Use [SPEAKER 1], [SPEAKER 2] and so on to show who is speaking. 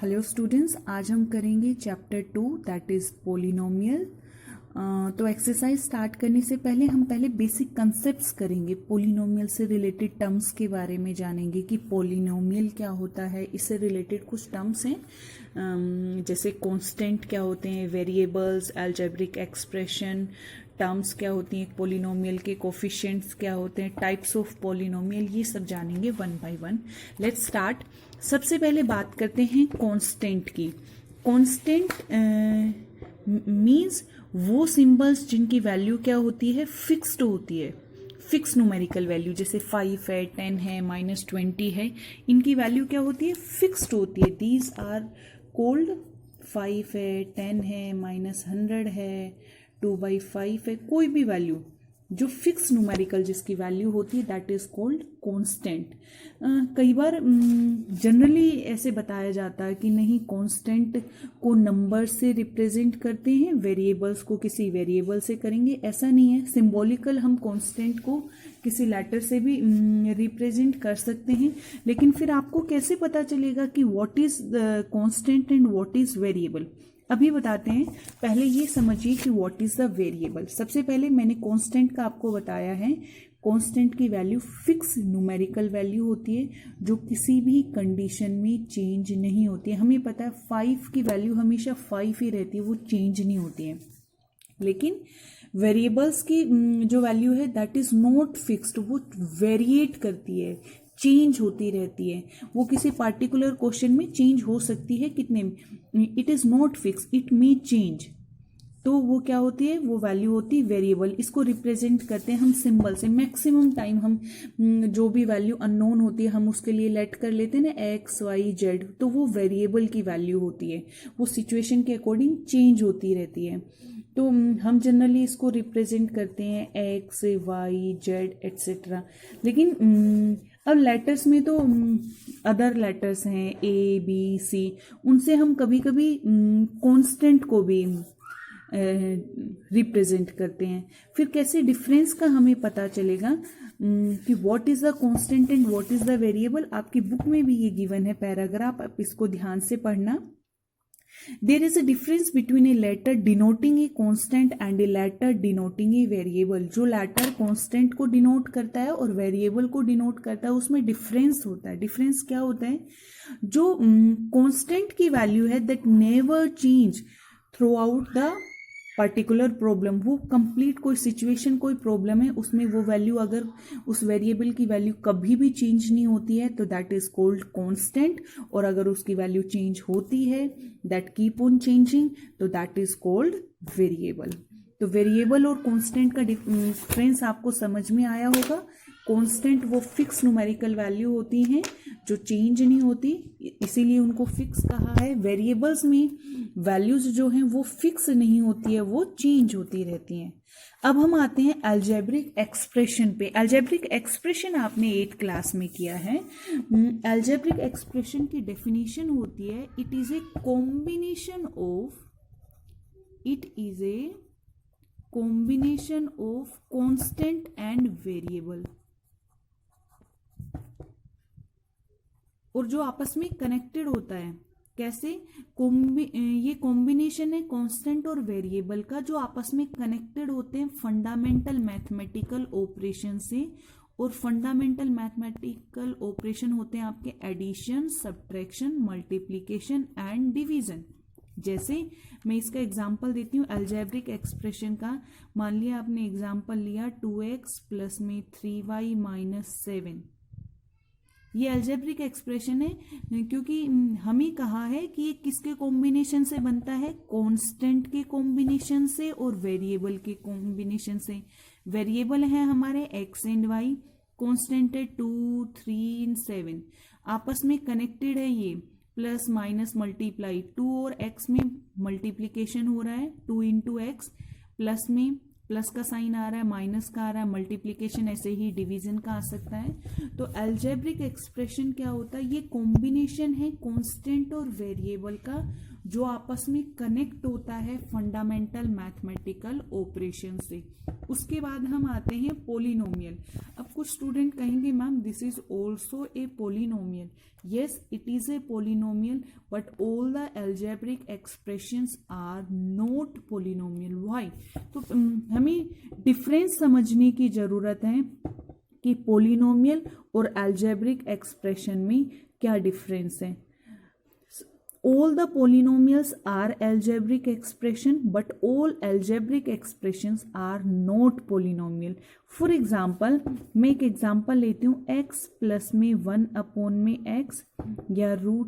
[SPEAKER 1] Hello students, आज हम करेंगे चैप्टर 2 दैट इज़ पोलिनोमियल। तो एक्सरसाइज स्टार्ट करने से पहले हम बेसिक कंसेप्ट्स करेंगे। पोलिनोमियल से रिलेटेड टर्म्स के बारे में जानेंगे कि पोलिनोमियल क्या होता है। इससे रिलेटेड कुछ टर्म्स हैं जैसे कांस्टेंट क्या होते हैं, वेरिएबल्स, अलजेब्रिक एक्सप्रेशन, टर्म्स क्या होती हैं पोलिनोमियल के, कोफिशिएंट्स क्या होते हैं, टाइप्स ऑफ पोलिनोमियल, ये सब जानेंगे one by one. Let's start. सबसे पहले बात करते हैं कांस्टेंट की। कांस्टेंट मींस वो सिंबल्स जिनकी वैल्यू क्या होती है, फिक्स्ड होती है, फिक्स न्यूमेरिकल वैल्यू, जैसे 5 है, 10 है, -20 है, इनकी वैल्यू क्या होती है, फिक्स्ड होती है। दीज आर कोल्ड 5 है, 10 है, -100 है, 2/5 है, कोई भी वैल्यू जो फिक्स न्यूमेरिकल जिसकी वैल्यू होती है दैट इज कॉल्ड कांस्टेंट। कई बार जनरली ऐसे बताया जाता है कि नहीं, कांस्टेंट को नंबर से रिप्रेजेंट करते हैं, वेरिएबल्स को किसी वेरिएबल से करेंगे, ऐसा नहीं है। सिंबॉलिकल हम कांस्टेंट को किसी लेटर से भी रिप्रेजेंट कर सकते हैं, लेकिन फिर आपको कैसे पता चलेगा कि what is constant and what is variable, अभी बताते हैं। पहले ये समझिए कि व्हाट इज द वेरिएबल। सबसे पहले मैंने कांस्टेंट का आपको बताया है, कांस्टेंट की वैल्यू फिक्स न्यूमेरिकल वैल्यू होती है जो किसी भी कंडीशन में चेंज नहीं होती है। हमें पता है 5 की वैल्यू हमेशा 5 ही रहती है, वो चेंज नहीं होती है। लेकिन वेरिएबल्स की जो वैल्यू है दैट इज नॉट फिक्स्ड, वो वेरिएट करती है, चेंज होती रहती है। वो किसी पार्टिकुलर क्वेश्चन में चेंज हो सकती है, कितने में, it is not fix, it may change. तो वो क्या होती है, वो वैल्यू होती है वेरिएबल। इसको रिप्रेजेंट करते हैं हम सिंबल से। मैक्सिमम टाइम हम जो भी वैल्यू अननोन होती है हम उसके लिए लेट कर लेते हैं ना, एक्स वाई जेड, तो वो वेरिएबल की वैल्यू होती है, वो सिचुएशन के अकॉर्डिंग चेंज होती रहती है। तो हम जनरली इसको रिप्रेजेंट करते हैं एक्स वाई जेड एट्सेट्रा। लेकिन अब लेटर्स में तो अदर लेटर्स हैं ए बी सी, उनसे हम कभी कभी कांस्टेंट को भी रिप्रेजेंट करते हैं। फिर कैसे डिफरेंस का हमें पता चलेगा कि what is the constant and what is the variable. आपकी बुक में भी ये गिवन है पैराग्राफ, आप इसको ध्यान से पढ़ना। There is a difference between a letter denoting a constant and a letter denoting a variable. जो letter constant को denote करता है और variable को denote करता है, उसमें difference होता है। difference क्या होता है, जो constant की value है that never change throughout the particular problem, वो कंप्लीट कोई सिचुएशन, कोई प्रॉब्लम है, उसमें वो वैल्यू, अगर उस वेरिएबल की वैल्यू कभी भी चेंज नहीं होती है तो दैट इज कॉल्ड कांस्टेंट, और अगर उसकी वैल्यू चेंज होती है, दैट कीप ऑन चेंजिंग, तो दैट इज कॉल्ड वेरिएबल। तो वेरिएबल और कांस्टेंट का डिफरेंस आपको समझ में आया होगा। कांस्टेंट वो फिक्स न्यूमेरिकल वैल्यू होती हैं जो चेंज नहीं होती, इसीलिए उनको फिक्स कहा है। वेरिएबल्स में वैल्यूज जो हैं वो फिक्स नहीं होती है, वो चेंज होती रहती हैं। अब हम आते हैं अलजेब्रिक एक्सप्रेशन पे। अलजेब्रिक एक्सप्रेशन आपने 8th क्लास में किया है। अलजेब्रिक एक्सप्रेशन की डेफिनेशन होती है, it is a combination of constant and variable, और जो आपस में कनेक्टेड होता है। कैसे? ये कॉम्बिनेशन है कांस्टेंट और वेरिएबल का, जो आपस में कनेक्टेड होते हैं फंडामेंटल मैथमेटिकल ऑपरेशन से। और फंडामेंटल मैथमेटिकल ऑपरेशन होते हैं आपके addition, subtraction, multiplication and division. जैसे मैं इसका एग्जांपल देती हूँ अलजेब्रिक एक्सप्रेशन का। मान लिया आपने एग्जांपल लिया 2x प्लस में 3y माइनस 7। ये अलजेब्रिक एक्सप्रेशन है क्योंकि हमें कहा है कि ये किसके कॉम्बिनेशन से बनता है, कांस्टेंट के कॉम्बिनेशन से और वेरिएबल के कॉम्बिनेशन से। वेरिएबल है हमारे x एंड y, कांस्टेंट है 2, 3 एंड 7, आपस में कनेक्टेड है। ये प्लस माइनस मल्टीप्लाई, 2 और x में मल्टीप्लीकेशन हो रहा है, 2 इंटू एक्स, प्लस में प्लस का साइन आ रहा है, माइनस का आ रहा है, मल्टीप्लिकेशन, ऐसे ही डिवीजन का आ सकता है। तो अलजेब्रिक एक्सप्रेशन क्या होता है, ये कॉम्बिनेशन है कांस्टेंट और वेरिएबल का, जो आपस में कनेक्ट होता है फंडामेंटल मैथमेटिकल ऑपरेशन से। उसके बाद हम आते हैं पोलिनोमियल। अब कुछ स्टूडेंट कहेंगे ma'am this is also a polynomial. yes, it is a polynomial, but all the algebraic expressions are not polynomial. Why? तो हमें डिफरेंस समझने की ज़रूरत है कि पोलिनोमियल और algebraic एक्सप्रेशन में क्या डिफरेंस है. All the polynomials are algebraic expression, but all algebraic expressions are not polynomial. For example, मैं एक एग्जाम्पल लेती हूँ x प्लस में 1 अपॉन में x या रूट